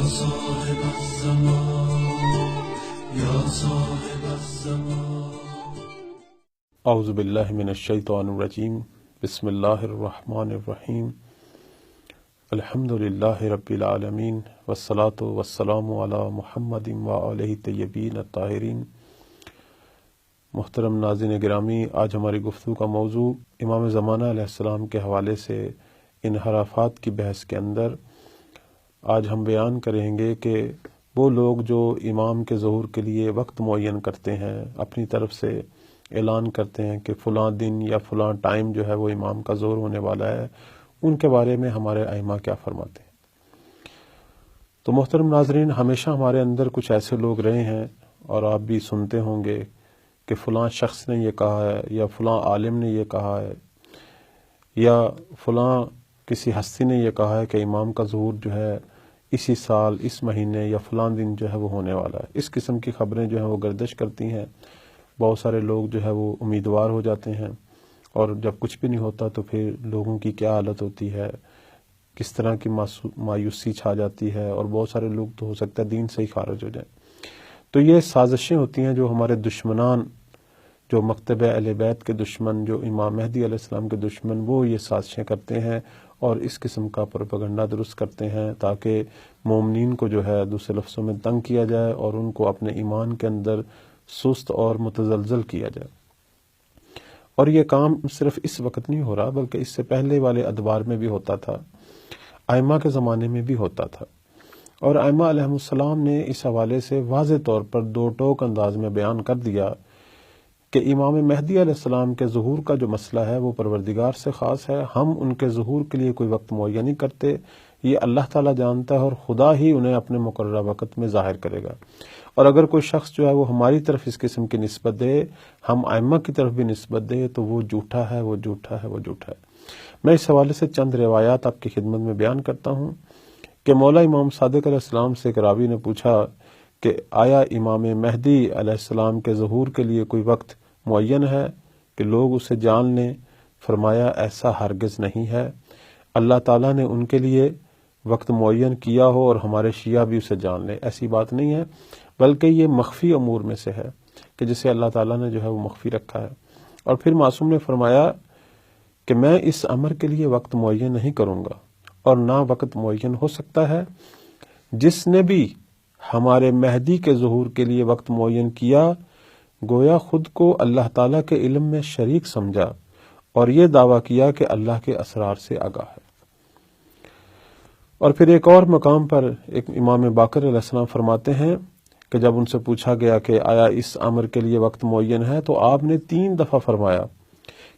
صاحب الزمان یا صاحب الزمان. اعوذ باللہ من الشیطان الرجیم. بسم اللہ الرحمن الرحیم. الحمد للہ رب العالمین والصلاة والسلام علی محمد وآلہ الطیبین الطاہرین. محترم ناظرین گرامی، آج ہماری گفتگو کا موضوع امام زمانہ علیہ السلام کے حوالے سے انحرافات کی بحث کے اندر آج ہم بیان کریں گے کہ وہ لوگ جو امام کے ظہور کے لیے وقت معین کرتے ہیں، اپنی طرف سے اعلان کرتے ہیں کہ فلاں دن یا فلاں ٹائم جو ہے وہ امام کا ظہور ہونے والا ہے، ان کے بارے میں ہمارے ائمہ کیا فرماتے ہیں. تو محترم ناظرین، ہمیشہ ہمارے اندر کچھ ایسے لوگ رہے ہیں اور آپ بھی سنتے ہوں گے کہ فلاں شخص نے یہ کہا ہے یا فلاں عالم نے یہ کہا ہے یا فلاں کسی ہستی نے یہ کہا ہے کہ امام کا ظہور جو ہے اسی سال، اس مہینے یا فلاں دن جو ہے وہ ہونے والا ہے. اس قسم کی خبریں جو ہیں وہ گردش کرتی ہیں. بہت سارے لوگ جو ہے وہ امیدوار ہو جاتے ہیں، اور جب کچھ بھی نہیں ہوتا تو پھر لوگوں کی کیا حالت ہوتی ہے، کس طرح کی مایوسی چھا جاتی ہے، اور بہت سارے لوگ تو ہو سکتا ہے دین سے ہی خارج ہو جائیں. تو یہ سازشیں ہوتی ہیں جو ہمارے دشمنان، جو مکتب اہل بیت کے دشمن، جو امام مہدی علیہ السلام کے دشمن، وہ یہ سازشیں کرتے ہیں اور اس قسم کا پروپیگنڈا درست کرتے ہیں تاکہ مومنین کو جو ہے دوسرے لفظوں میں تنگ کیا جائے اور ان کو اپنے ایمان کے اندر سست اور متزلزل کیا جائے. اور یہ کام صرف اس وقت نہیں ہو رہا بلکہ اس سے پہلے والے ادوار میں بھی ہوتا تھا، ائمہ کے زمانے میں بھی ہوتا تھا. اور ائمہ علیہ السلام نے اس حوالے سے واضح طور پر دو ٹوک انداز میں بیان کر دیا کہ امام مہدی علیہ السلام کے ظہور کا جو مسئلہ ہے وہ پروردگار سے خاص ہے. ہم ان کے ظہور کے لیے کوئی وقت معین نہیں کرتے، یہ اللہ تعالیٰ جانتا ہے اور خدا ہی انہیں اپنے مقررہ وقت میں ظاہر کرے گا. اور اگر کوئی شخص جو ہے وہ ہماری طرف اس قسم کی نسبت دے، ہم ائمہ کی طرف بھی نسبت دے، تو وہ جھوٹا ہے، وہ جھوٹا ہے، وہ جھوٹا ہے. میں اس حوالے سے چند روایات آپ کی خدمت میں بیان کرتا ہوں کہ مولا امام صادق علیہ السلام سے ایک راوی نے پوچھا کہ آیا امام مہدی علیہ السلام کے ظہور کے لیے کوئی وقت معین ہے کہ لوگ اسے جان لیں؟ فرمایا ایسا ہرگز نہیں ہے. اللہ تعالیٰ نے ان کے لیے وقت معین کیا ہو اور ہمارے شیعہ بھی اسے جان لیں، ایسی بات نہیں ہے، بلکہ یہ مخفی امور میں سے ہے کہ جسے اللہ تعالیٰ نے جو ہے وہ مخفی رکھا ہے. اور پھر معصوم نے فرمایا کہ میں اس امر کے لیے وقت معین نہیں کروں گا، اور نہ وقت معین ہو سکتا ہے. جس نے بھی ہمارے مہدی کے ظہور کے لیے وقت معین کیا، گویا خود کو اللہ تعالیٰ کے علم میں شریک سمجھا اور یہ دعویٰ کیا کہ اللہ کے اسرار سے آگاہ ہے. اور پھر ایک اور مقام پر ایک امام باقر علیہ السلام فرماتے ہیں کہ جب ان سے پوچھا گیا کہ آیا اس امر کے لیے وقت معین ہے، تو آپ نے 3 دفعہ فرمایا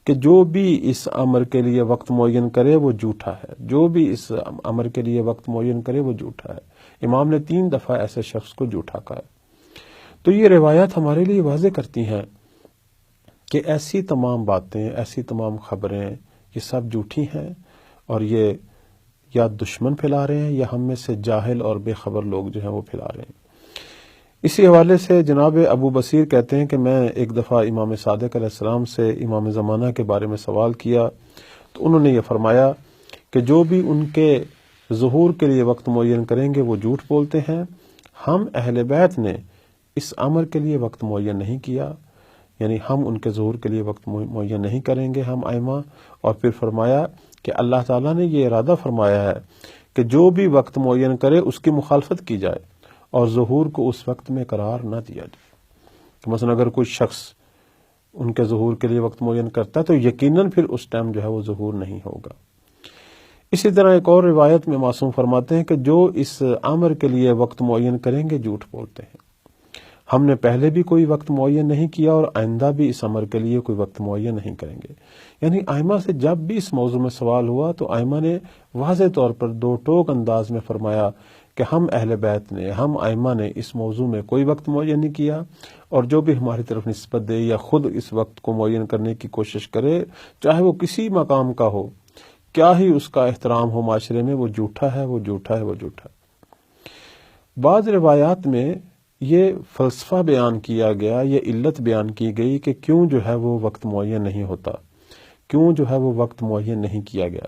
کہ جو بھی اس امر کے لیے وقت معین کرے وہ جھوٹا ہے، جو بھی اس امر کے لیے وقت معین کرے وہ جھوٹا ہے. امام نے 3 دفعہ ایسے شخص کو جھوٹا کہا. تو یہ روایات ہمارے لیے واضح کرتی ہیں کہ ایسی تمام باتیں، ایسی تمام خبریں، یہ سب جھوٹی ہیں، اور یہ یا دشمن پھیلا رہے ہیں یا ہم میں سے جاہل اور بے خبر لوگ جو ہیں وہ پھیلا رہے ہیں. اسی حوالے سے جناب ابو بصیر کہتے ہیں کہ میں ایک دفعہ امام صادق علیہ السلام سے امام زمانہ کے بارے میں سوال کیا تو انہوں نے یہ فرمایا کہ جو بھی ان کے ظہور کے لیے وقت معین کریں گے وہ جھوٹ بولتے ہیں. ہم اہل بیت نے اس امر کے لیے وقت معین نہیں کیا، یعنی ہم ان کے ظہور کے لیے وقت معین نہیں کریں گے، ہم ائمہ. اور پھر فرمایا کہ اللہ تعالیٰ نے یہ ارادہ فرمایا ہے کہ جو بھی وقت معین کرے اس کی مخالفت کی جائے اور ظہور کو اس وقت میں قرار نہ دیا جائے. کہ مثلا اگر کوئی شخص ان کے ظہور کے لیے وقت معین کرتا ہے تو یقیناً پھر اس ٹائم جو ہے وہ ظہور نہیں ہوگا. اسی طرح ایک اور روایت میں معصوم فرماتے ہیں کہ جو اس امر کے لیے وقت معین کریں گے جھوٹ بولتے ہیں. ہم نے پہلے بھی کوئی وقت معین نہیں کیا اور آئندہ بھی اس امر کے لیے کوئی وقت معین نہیں کریں گے. یعنی ائمہ سے جب بھی اس موضوع میں سوال ہوا تو ائمہ نے واضح طور پر 2 ٹوک انداز میں فرمایا کہ ہم اہل بیت نے، ہم ائمہ نے اس موضوع میں کوئی وقت معین نہیں کیا، اور جو بھی ہماری طرف نسبت دے یا خود اس وقت کو معین کرنے کی کوشش کرے، چاہے وہ کسی مقام کا ہو، کیا ہی اس کا احترام ہو معاشرے میں، وہ جھوٹا ہے، وہ جھوٹا ہے، وہ جھوٹا ہے. بعض روایات میں یہ فلسفہ بیان کیا گیا، یہ علت بیان کی گئی کہ کیوں جو ہے وہ وقت معین نہیں ہوتا، کیوں جو ہے وہ وقت معین نہیں کیا گیا.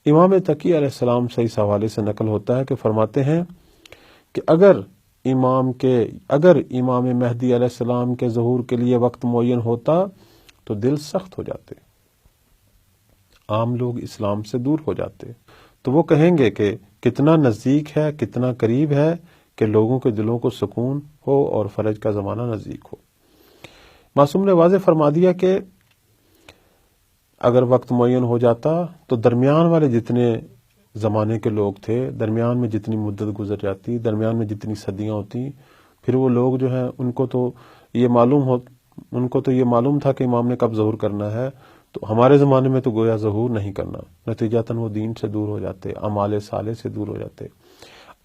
امام تقی علیہ السلام سے اس حوالے سے نقل ہوتا ہے کہ فرماتے ہیں کہ اگر امام مہدی علیہ السلام کے ظہور کے لیے وقت معین ہوتا تو دل سخت ہو جاتے، عام لوگ اسلام سے دور ہو جاتے، تو وہ کہیں گے کہ کتنا نزدیک ہے، کتنا قریب ہے کہ لوگوں کے دلوں کو سکون ہو اور فرج کا زمانہ نزدیک ہو۔ معصوم نے واضح فرما دیا کہ اگر وقت معین ہو جاتا تو درمیان والے جتنے زمانے کے لوگ تھے، درمیان میں جتنی مدت گزر جاتی، درمیان میں جتنی صدیاں ہوتی، پھر وہ لوگ جو ہیں ان کو تو یہ معلوم تھا کہ امام نے کب ظہور کرنا ہے، تو ہمارے زمانے میں تو گویا ظہور نہیں کرنا، نتیجتاً وہ دین سے دور ہو جاتے، اعمال صالح سے دور ہو جاتے۔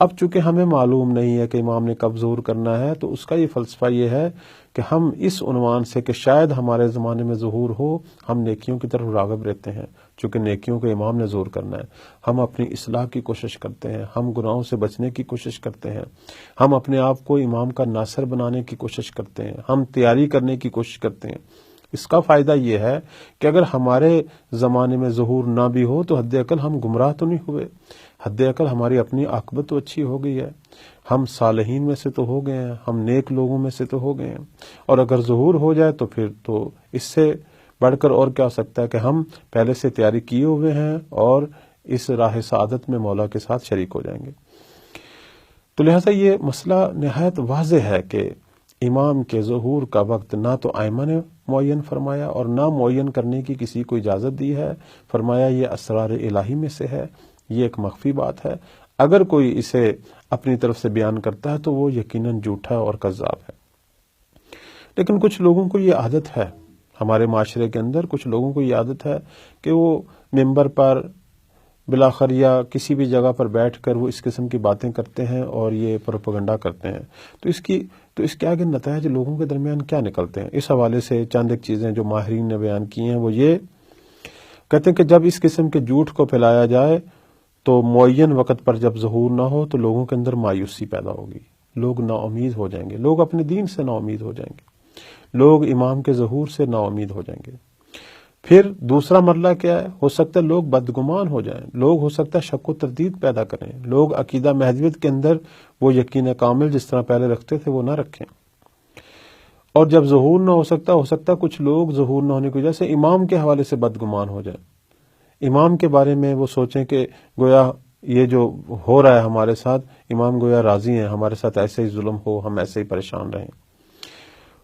اب چونکہ ہمیں معلوم نہیں ہے کہ امام نے کب ظہور کرنا ہے، تو اس کا یہ فلسفہ یہ ہے کہ ہم اس عنوان سے کہ شاید ہمارے زمانے میں ظہور ہو، ہم نیکیوں کی طرف راغب رہتے ہیں، چونکہ نیکیوں کے امام نے ظہور کرنا ہے، ہم اپنی اصلاح کی کوشش کرتے ہیں، ہم گناہوں سے بچنے کی کوشش کرتے ہیں، ہم اپنے آپ کو امام کا ناصر بنانے کی کوشش کرتے ہیں، ہم تیاری کرنے کی کوشش کرتے ہیں۔ اس کا فائدہ یہ ہے کہ اگر ہمارے زمانے میں ظہور نہ بھی ہو تو حد اقل ہم گمراہ تو نہیں ہوئے، حد اقل ہماری اپنی عاقبت تو اچھی ہو گئی ہے، ہم صالحین میں سے تو ہو گئے ہیں، ہم نیک لوگوں میں سے تو ہو گئے ہیں۔ اور اگر ظہور ہو جائے تو پھر تو اس سے بڑھ کر اور کیا ہو سکتا ہے کہ ہم پہلے سے تیاری کیے ہوئے ہیں اور اس راہ سعادت میں مولا کے ساتھ شریک ہو جائیں گے۔ تو لہٰذا یہ مسئلہ نہایت واضح ہے کہ امام کے ظہور کا وقت نہ تو ائمہ نے معین فرمایا اور نہ معین کرنے کی کسی کو اجازت دی ہے، فرمایا یہ اسرار الہی میں سے ہے، یہ ایک مخفی بات ہے، اگر کوئی اسے اپنی طرف سے بیان کرتا ہے تو وہ یقیناً جھوٹا اور کذاب ہے۔ لیکن کچھ لوگوں کو یہ عادت ہے، ہمارے معاشرے کے اندر کچھ لوگوں کو یہ عادت ہے کہ وہ ممبر پر بلاخر یا کسی بھی جگہ پر بیٹھ کر وہ اس قسم کی باتیں کرتے ہیں اور یہ پروپیگنڈا کرتے ہیں، تو اس کے آگے نتائج لوگوں کے درمیان کیا نکلتے ہیں؟ اس حوالے سے چند ایک چیزیں جو ماہرین نے بیان کی ہیں وہ یہ کہتے ہیں کہ جب اس قسم کے جھوٹ کو پھیلایا جائے تو معین وقت پر جب ظہور نہ ہو تو لوگوں کے اندر مایوسی پیدا ہوگی، لوگ نا امید ہو جائیں گے، لوگ اپنے دین سے نا امید ہو جائیں گے، لوگ امام کے ظہور سے نا امید ہو جائیں گے۔ پھر دوسرا مرحلہ کیا ہے؟ ہو سکتا ہے لوگ بدگمان ہو جائیں، لوگ ہو سکتا ہے شک و تردید پیدا کریں، لوگ عقیدہ مہدویت کے اندر وہ یقین کامل جس طرح پہلے رکھتے تھے وہ نہ رکھیں، اور جب ظہور نہ ہو سکتا کچھ لوگ ظہور نہ ہونے کی وجہ سے امام کے حوالے سے بدگمان ہو جائیں، امام کے بارے میں وہ سوچیں کہ گویا یہ جو ہو رہا ہے ہمارے ساتھ، امام گویا راضی ہیں ہمارے ساتھ ایسے ہی ظلم ہو، ہم ایسے ہی پریشان رہیں۔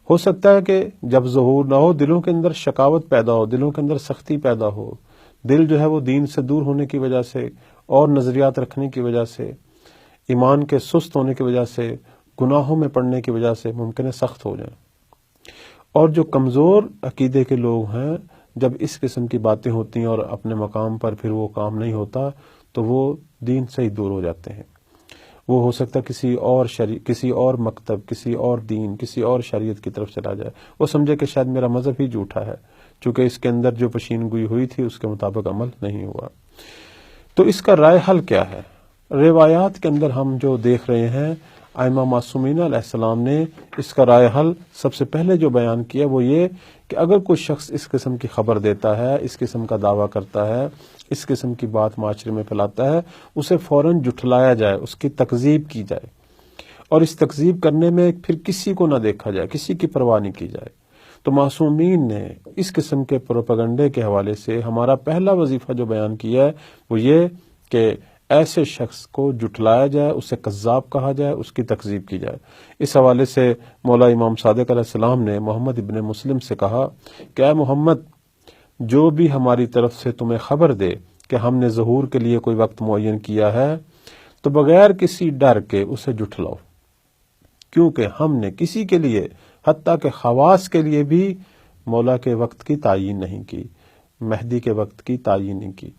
ہو سکتا ہے کہ جب ظہور نہ ہو دلوں کے اندر شکاوت پیدا ہو، دلوں کے اندر سختی پیدا ہو، دل جو ہے وہ دین سے دور ہونے کی وجہ سے اور نظریات رکھنے کی وجہ سے، ایمان کے سست ہونے کی وجہ سے، گناہوں میں پڑنے کی وجہ سے ممکن ہے سخت ہو جائیں۔ اور جو کمزور عقیدے کے لوگ ہیں جب اس قسم کی باتیں ہوتی ہیں اور اپنے مقام پر پھر وہ کام نہیں ہوتا تو وہ دین سے ہی دور ہو جاتے ہیں، وہ ہو سکتا ہے کسی اور مکتب، کسی اور دین، کسی اور شریعت کی طرف چلا جائے، وہ سمجھے کہ شاید میرا مذہب ہی جھوٹا ہے، چونکہ اس کے اندر جو پشین گوئی ہوئی تھی اس کے مطابق عمل نہیں ہوا۔ تو اس کا رائے حل کیا ہے؟ روایات کے اندر ہم جو دیکھ رہے ہیں ائمہ معصومین علیہ السلام نے اس کا رائے حل سب سے پہلے جو بیان کیا وہ یہ کہ اگر کوئی شخص اس قسم کی خبر دیتا ہے، اس قسم کا دعویٰ کرتا ہے، اس قسم کی بات معاشرے میں پھیلاتا ہے، اسے فوراً جھٹلایا جائے، اس کی تکذیب کی جائے، اور اس تکذیب کرنے میں پھر کسی کو نہ دیکھا جائے، کسی کی پرواہ نہیں کی جائے۔ تو معصومین نے اس قسم کے پروپیگنڈے کے حوالے سے ہمارا پہلا وظیفہ جو بیان کیا ہے وہ یہ کہ ایسے شخص کو جھٹلایا جائے، اسے کذاب کہا جائے، اس کی تکذیب کی جائے۔ اس حوالے سے مولا امام صادق علیہ السلام نے محمد ابن مسلم سے کہا کہ اے محمد، جو بھی ہماری طرف سے تمہیں خبر دے کہ ہم نے ظہور کے لیے کوئی وقت معین کیا ہے تو بغیر کسی ڈر کے اسے جھٹلاؤ، کیونکہ ہم نے کسی کے لیے حتیٰ کہ خواص کے لیے بھی مولا کے وقت کی تعیین نہیں کی، مہدی کے وقت کی تعیین نہیں کی۔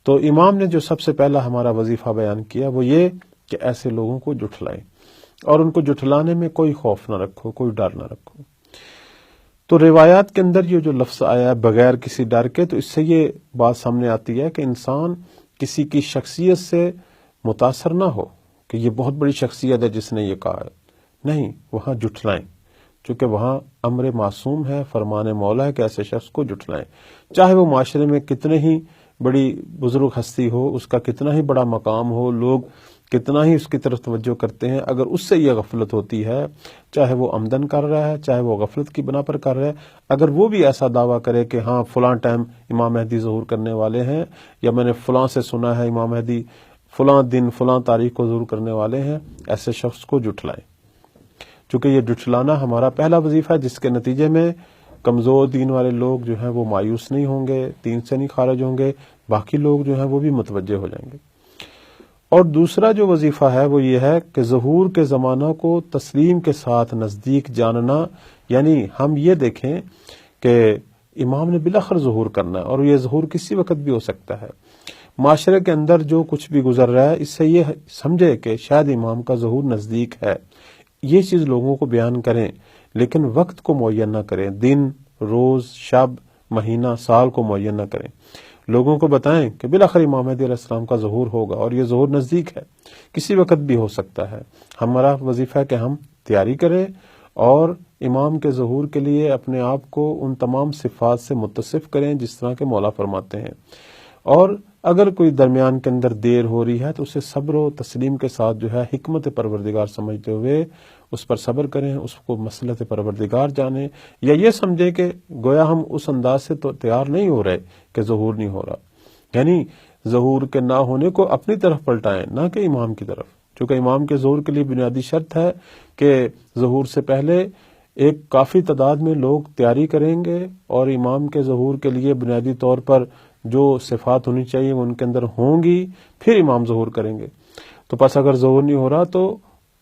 تو امام نے جو سب سے پہلا ہمارا وظیفہ بیان کیا وہ یہ کہ ایسے لوگوں کو جھٹلائیں، اور ان کو جھٹلانے میں کوئی خوف نہ رکھو، کوئی ڈر نہ رکھو۔ تو روایات کے اندر یہ جو لفظ آیا ہے بغیر کسی ڈر کے، تو اس سے یہ بات سامنے آتی ہے کہ انسان کسی کی شخصیت سے متاثر نہ ہو کہ یہ بہت بڑی شخصیت ہے جس نے یہ کہا ہے، نہیں، وہاں جھٹلائیں، چونکہ وہاں امر معصوم ہے، فرمان مولا ہے کہ ایسے شخص کو جھٹلائیں، چاہے وہ معاشرے میں کتنے ہی بڑی بزرگ ہستی ہو، اس کا کتنا ہی بڑا مقام ہو، لوگ کتنا ہی اس کی طرف توجہ کرتے ہیں، اگر اس سے یہ غفلت ہوتی ہے، چاہے وہ عمدن کر رہا ہے، چاہے وہ غفلت کی بنا پر کر رہا ہے، اگر وہ بھی ایسا دعویٰ کرے کہ ہاں فلاں ٹائم امام مہدی ظہور کرنے والے ہیں، یا میں نے فلاں سے سنا ہے امام مہدی فلاں دن فلاں تاریخ کو ظہور کرنے والے ہیں، ایسے شخص کو جھٹلائیں، چونکہ یہ جھٹلانا ہمارا پہلا وظیفہ ہے، جس کے نتیجے میں کمزور دین والے لوگ جو ہیں وہ مایوس نہیں ہوں گے، دین سے نہیں خارج ہوں گے، باقی لوگ جو ہیں وہ بھی متوجہ ہو جائیں گے۔ اور دوسرا جو وظیفہ ہے وہ یہ ہے کہ ظہور کے زمانہ کو تسلیم کے ساتھ نزدیک جاننا، یعنی ہم یہ دیکھیں کہ امام نے بالاخر ظہور کرنا ہے، اور یہ ظہور کسی وقت بھی ہو سکتا ہے۔ معاشرے کے اندر جو کچھ بھی گزر رہا ہے، اس سے یہ سمجھے کہ شاید امام کا ظہور نزدیک ہے، یہ چیز لوگوں کو بیان کریں، لیکن وقت کو معین نہ کریں، دن، روز، شب، مہینہ، سال کو معین نہ کریں، لوگوں کو بتائیں کہ بالاخر امام مہدی علیہ السلام کا ظہور ہوگا، اور یہ ظہور نزدیک ہے، کسی وقت بھی ہو سکتا ہے۔ ہمارا وظیفہ ہے کہ ہم تیاری کریں اور امام کے ظہور کے لیے اپنے آپ کو ان تمام صفات سے متصف کریں جس طرح کے مولا فرماتے ہیں، اور اگر کوئی درمیان کے اندر دیر ہو رہی ہے تو اسے صبر و تسلیم کے ساتھ جو ہے حکمت پروردگار سمجھتے ہوئے اس پر صبر کریں، اس کو مصلحت پروردگار جانیں، یا یہ سمجھیں کہ گویا ہم اس انداز سے تو تیار نہیں ہو رہے کہ ظہور نہیں ہو رہا، یعنی ظہور کے نہ ہونے کو اپنی طرف پلٹائیں، نہ کہ امام کی طرف، چونکہ امام کے ظہور کے لیے بنیادی شرط ہے کہ ظہور سے پہلے ایک کافی تعداد میں لوگ تیاری کریں گے، اور امام کے ظہور کے لیے بنیادی طور پر جو صفات ہونی چاہیے وہ ان کے اندر ہوں گی، پھر امام ظہور کریں گے۔ تو پس اگر ظہور نہیں ہو رہا تو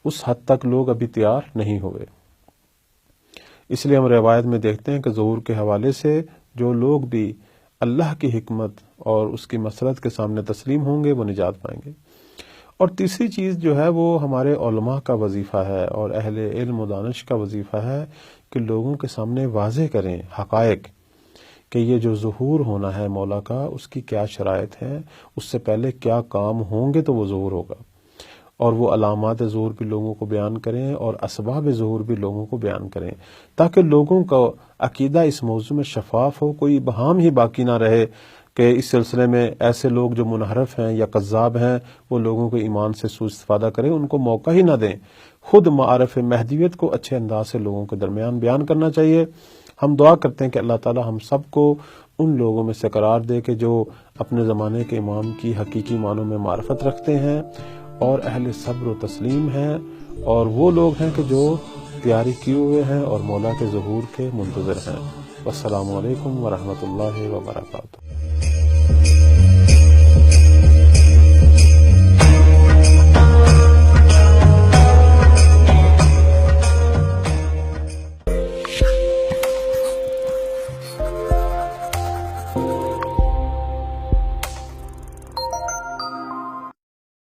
اس حد تک لوگ ابھی تیار نہیں ہوئے۔ اس لیے ہم روایت میں دیکھتے ہیں کہ ظہور کے حوالے سے جو لوگ بھی اللہ کی حکمت اور اس کی مسرت کے سامنے تسلیم ہوں گے وہ نجات پائیں گے۔ اور تیسری چیز جو ہے وہ ہمارے علماء کا وظیفہ ہے اور اہل علم و دانش کا وظیفہ ہے کہ لوگوں کے سامنے واضح کریں حقائق، کہ یہ جو ظہور ہونا ہے مولا کا، اس کی کیا شرائط ہیں، اس سے پہلے کیا کام ہوں گے تو وہ ظہور ہوگا، اور وہ علامات ظہور بھی لوگوں کو بیان کریں اور اسباب ظہور بھی لوگوں کو بیان کریں، تاکہ لوگوں کا عقیدہ اس موضوع میں شفاف ہو، کوئی ابہام ہی باقی نہ رہے کہ اس سلسلے میں ایسے لوگ جو منحرف ہیں یا کذاب ہیں وہ لوگوں کو ایمان سے سوء استفادہ کریں، ان کو موقع ہی نہ دیں۔ خود معارف مہدیت کو اچھے انداز سے لوگوں کے درمیان بیان کرنا چاہیے۔ ہم دعا کرتے ہیں کہ اللہ تعالی ہم سب کو ان لوگوں میں سے قرار دے کہ جو اپنے زمانے کے امام کی حقیقی معنوں میں معرفت رکھتے ہیں اور اہل صبر و تسلیم ہیں، اور وہ لوگ ہیں کہ جو تیاری کیے ہوئے ہیں اور مولا کے ظہور کے منتظر ہیں۔ والسلام علیکم ورحمۃ اللہ وبرکاتہ۔